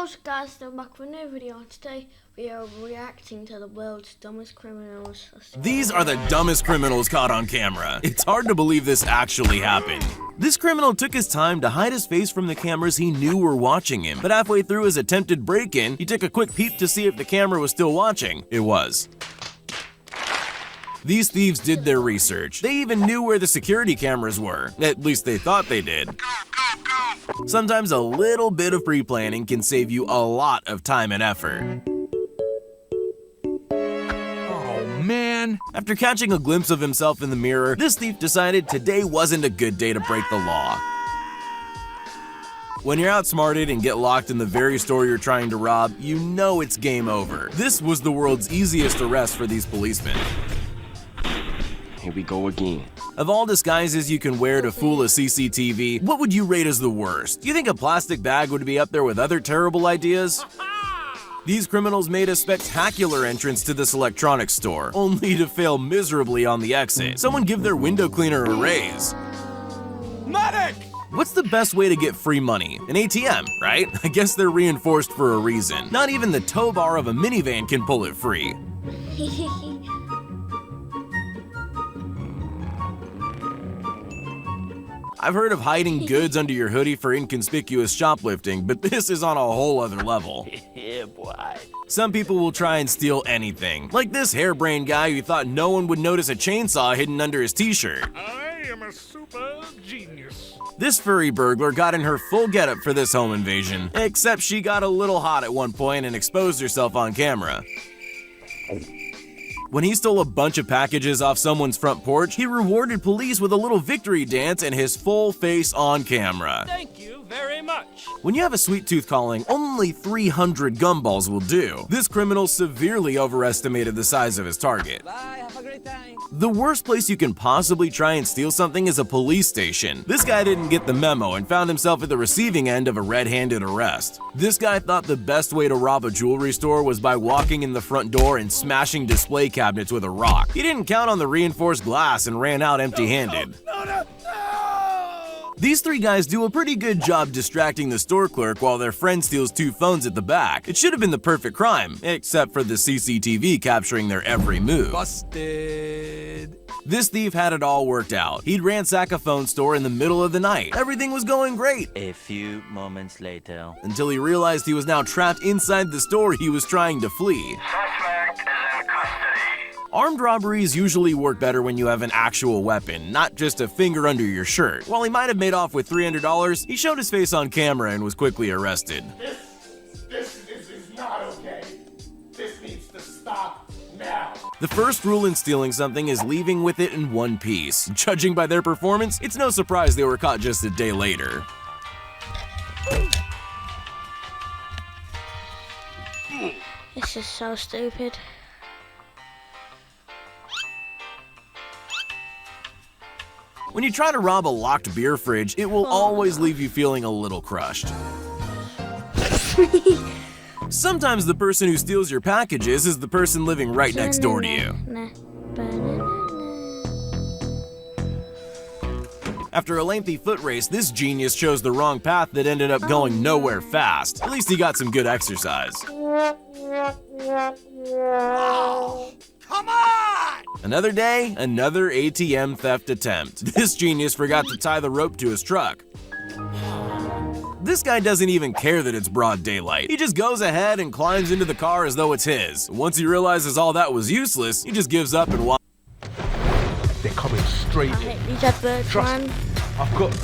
Also guys, they're back with a new video, and today we are reacting to the world's dumbest criminals. These are the dumbest criminals caught on camera. It's hard to believe this actually happened. This criminal took his time to hide his face from the cameras he knew were watching him, but halfway through his attempted break-in, he took a quick peep to see if the camera was still watching. It was. These thieves did their research. They even knew where the security cameras were. At least they thought they did. Sometimes a little bit of pre-planning can save you a lot of time and effort. Oh man! After catching a glimpse of himself in the mirror, this thief decided today wasn't a good day to break the law. When you're outsmarted and get locked in the very store you're trying to rob, you know it's game over. This was the world's easiest arrest for these policemen. Here we go again. Of all disguises you can wear to fool a CCTV, what would you rate as the worst? Do you think a plastic bag would be up there with other terrible ideas? These criminals made a spectacular entrance to this electronics store, only to fail miserably on the exit. Someone give their window cleaner a raise. Medic! What's the best way to get free money? An ATM, right? I guess they're reinforced for a reason. Not even the tow bar of a minivan can pull it free. I've heard of hiding goods under your hoodie for inconspicuous shoplifting, but this is on a whole other level. Yeah, boy. Some people will try and steal anything, like this harebrained guy who thought no one would notice a chainsaw hidden under his t-shirt. I am a super genius. This furry burglar got in her full getup for this home invasion, except she got a little hot at one point and exposed herself on camera. When he stole a bunch of packages off someone's front porch, he rewarded police with a little victory dance and his full face on camera. Thank you very much. When you have a sweet tooth calling, only 300 gumballs will do. This criminal severely overestimated the size of his target. Bye, have a great time. The worst place you can possibly try and steal something is a police station. This guy didn't get the memo and found himself at the receiving end of a red-handed arrest. This guy thought the best way to rob a jewelry store was by walking in the front door and smashing display cabinets with a rock. He didn't count on the reinforced glass and ran out empty-handed. No! These three guys do a pretty good job distracting the store clerk while their friend steals 2 phones at the back. It should have been the perfect crime, except for the CCTV capturing their every move. Busted. This thief had it all worked out. He'd ransack a phone store in the middle of the night. Everything was going great. A few moments later. Until he realized he was now trapped inside the store he was trying to flee. Suspect is in custody. Armed robberies usually work better when you have an actual weapon, not just a finger under your shirt. While he might have made off with $300, he showed his face on camera and was quickly arrested. This is not okay. This needs to stop now. The first rule in stealing something is leaving with it in one piece. Judging by their performance, it's no surprise they were caught just a day later. This is so stupid. When you try to rob a locked beer fridge, it will always leave you feeling a little crushed. Sometimes the person who steals your packages is the person living right next door to you. After a lengthy foot race, this genius chose the wrong path that ended up going nowhere fast. At least he got some good exercise. Come on! Another day, another ATM theft attempt. This genius forgot to tie the rope to his truck. This guy doesn't even care that it's broad daylight. He just goes ahead and climbs into the car as though it's his. Once he realizes all that was useless, he just gives up and They're coming straight I in. hate these adverts, Trust man. me. I've got...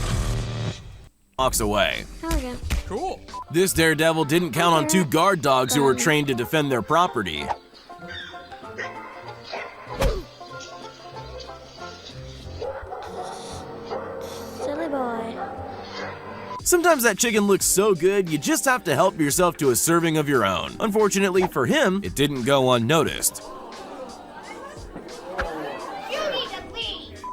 walks away. There we go. Cool. This daredevil didn't count on 2 guard dogs who were trained to defend their property. Silly boy. Sometimes that chicken looks so good, you just have to help yourself to a serving of your own. Unfortunately for him, it didn't go unnoticed.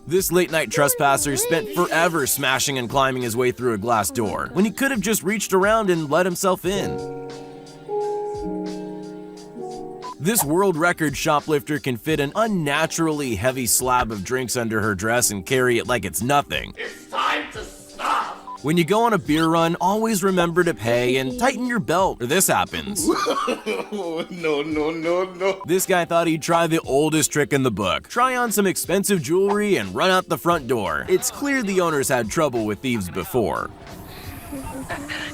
This late-night trespasser spent forever smashing and climbing his way through a glass door, when he could have just reached around and let himself in. This world record shoplifter can fit an unnaturally heavy slab of drinks under her dress and carry it like it's nothing. It's time to stop. When you go on a beer run, always remember to pay and tighten your belt or this happens. No. This guy thought he'd try the oldest trick in the book. Try on some expensive jewelry and run out the front door. It's clear the owners had trouble with thieves before.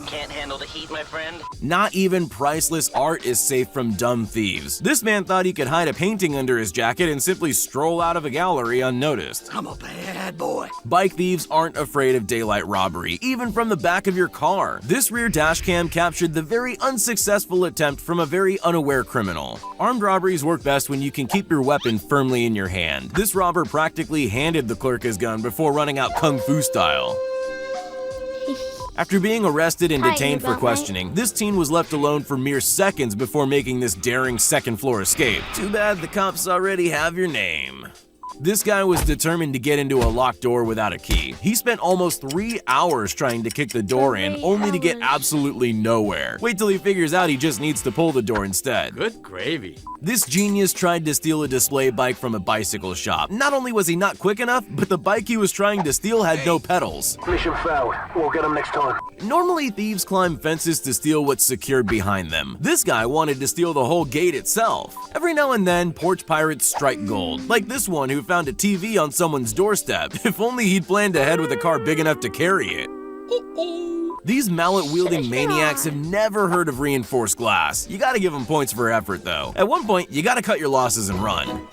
Can't handle the heat, my friend? Not even priceless art is safe from dumb thieves. This man thought he could hide a painting under his jacket and simply stroll out of a gallery unnoticed. I'm a bad boy. Bike thieves aren't afraid of daylight robbery, even from the back of your car. This rear dash cam captured the very unsuccessful attempt from a very unaware criminal. Armed robberies work best when you can keep your weapon firmly in your hand. This robber practically handed the clerk his gun before running out kung fu style. After being arrested and Hi, detained for Batman. questioning, this teen was left alone for mere seconds before making this daring second-floor escape. Too bad the cops already have your name. This guy was determined to get into a locked door without a key. He spent almost 3 hours trying to kick the door in, 3 only to get hours. absolutely nowhere. Wait till he figures out he just needs to pull the door instead. Good gravy. This genius tried to steal a display bike from a bicycle shop. Not only was he not quick enough, but the bike he was trying to steal had no pedals. Mission failed. We'll get him next time. Normally, thieves climb fences to steal what's secured behind them. This guy wanted to steal the whole gate itself. Every now and then, porch pirates strike gold, like this one who found a TV on someone's doorstep. If only he'd planned ahead with a car big enough to carry it. These mallet-wielding maniacs have never heard of reinforced glass. You gotta give them points for effort, though. At one point, you gotta cut your losses and run.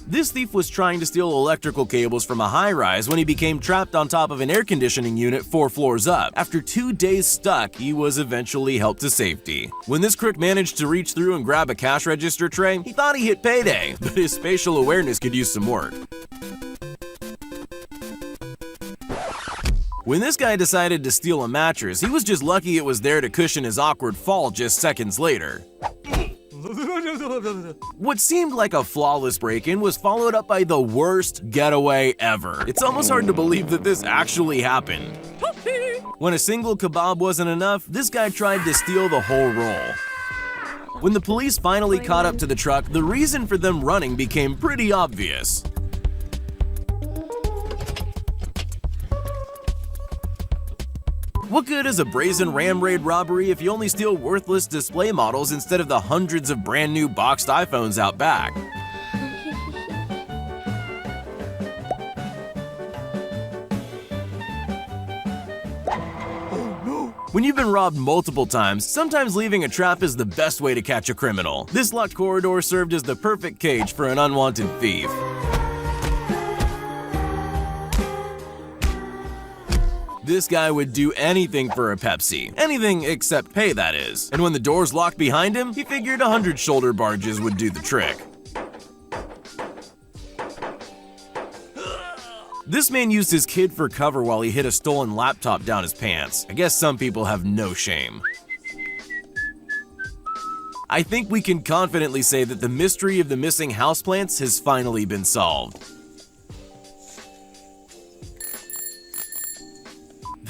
This thief was trying to steal electrical cables from a high-rise when he became trapped on top of an air conditioning unit 4 floors up. After 2 days stuck, he was eventually helped to safety. When this crook managed to reach through and grab a cash register tray, he thought he hit payday, but his spatial awareness could use some work. When this guy decided to steal a mattress, he was just lucky it was there to cushion his awkward fall just seconds later. What seemed like a flawless break-in was followed up by the worst getaway ever. It's almost hard to believe that this actually happened. When a single kebab wasn't enough, this guy tried to steal the whole roll. When the police finally caught up to the truck, the reason for them running became pretty obvious. What good is a brazen ram raid robbery if you only steal worthless display models instead of the hundreds of brand new boxed iPhones out back? When you've been robbed multiple times, sometimes leaving a trap is the best way to catch a criminal. This locked corridor served as the perfect cage for an unwanted thief. This guy would do anything for a Pepsi. Anything except pay, that is. And when the doors locked behind him, he figured 100 shoulder barges would do the trick. This man used his kid for cover while he hid a stolen laptop down his pants. I guess some people have no shame. I think we can confidently say that the mystery of the missing houseplants has finally been solved.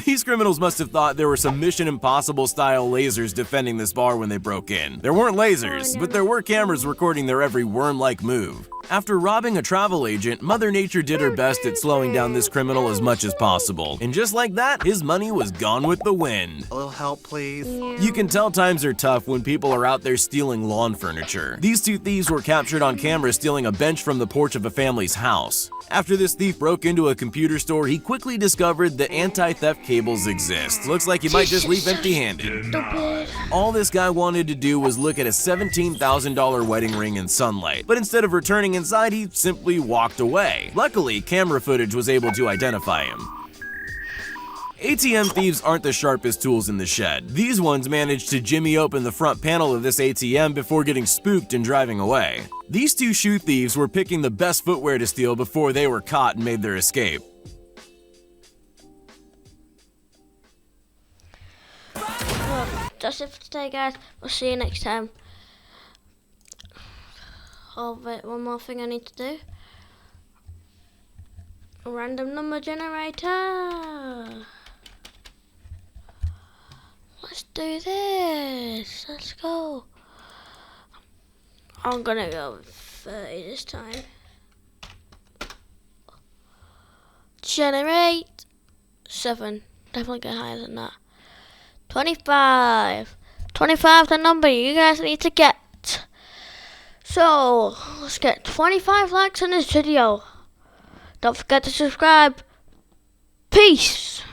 These criminals must have thought there were some Mission Impossible style lasers defending this bar when they broke in. There weren't lasers, but there were cameras recording their every worm-like move. After robbing a travel agent, Mother Nature did her best at slowing down this criminal as much as possible. And just like that, his money was gone with the wind. A little help, please. You can tell times are tough when people are out there stealing lawn furniture. These two thieves were captured on camera stealing a bench from the porch of a family's house. After this thief broke into a computer store, he quickly discovered that anti-theft cables exist. Looks like he might just leave empty-handed. Stupid. All this guy wanted to do was look at a $17,000 wedding ring in sunlight, but instead of returning inside, he simply walked away. Luckily, camera footage was able to identify him. ATM thieves aren't the sharpest tools in the shed. These ones managed to jimmy open the front panel of this ATM before getting spooked and driving away. These two shoe thieves were picking the best footwear to steal before they were caught and made their escape. Well, that's it for today, guys. We'll see you next time. Oh, wait, one more thing I need to do. A random number generator. Let's do this. Let's go. I'm gonna go with 30 this time. Generate 7. Definitely get higher than that. 25. 25 the number you guys need to get. So let's get 25 likes on this video. Don't forget to subscribe. Peace.